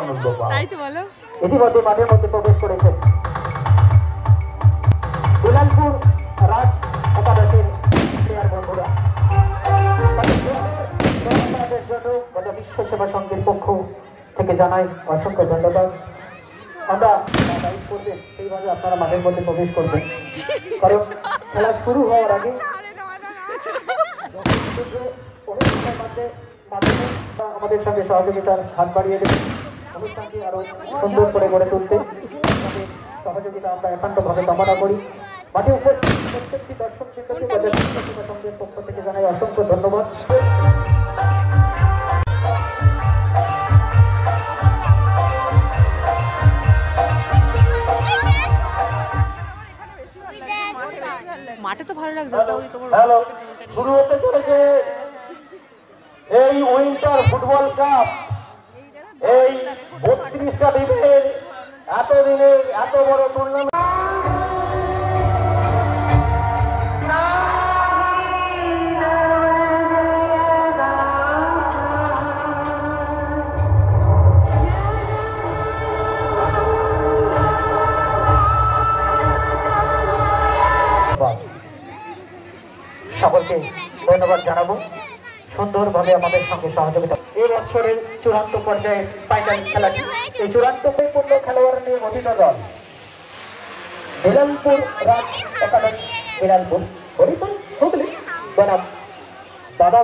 আনন্দ পাও। ইতিমধ্যে মাঠের মধ্যে প্রবেশ করেছেন বিলালপুর রাজ একাদশের প্লেয়ার বন্ধুরা। তাদের জন্য গত বিশ্ব সেবা সংঘের পক্ষ থেকে জানাই অসংখ্য ধন্যবাদ। আমরা গাইড করবেন সেইভাবে আপনারা মাঠের মধ্যে প্রবেশ করবেন, কারণ খেলা শুরু হওয়ার আগে আমাদের সঙ্গে সহযোগিতার হাত বাড়িয়ে দেবেন, অনুষ্ঠানটি আরো সুন্দর করে গড়ে তুলতে সহযোগিতা আমরা একান্তভাবে কামনা করি। মাঠে উপস্থিত প্রত্যেকটি দর্শক শিক্ষককে সেবা সংঘের পক্ষ থেকে জানাই অসংখ্য ধন্যবাদ। মাঠে তো ভালো লাগছে। হ্যালো, শুরু হতে চলেছে এই উইন্টার ফুটবল কাপ। এই 32টা টিমের এতদিনে এত বড় টুর্নামেন্ট। সকলকে ধন্যবাদ জানাবো সুন্দরভাবে আমাদের সঙ্গে সহযোগিতা। এই বছরের চূড়ান্ত পর্যায়ের ফাইনাল খেলাটি এই চূড়ান্ত পূর্ণ খেলোয়াড় নিয়ে গঠিত দল বিলালপুর রাজ একাদশ বিলালপুর হরিপুর হুগলি বনাম দাদা।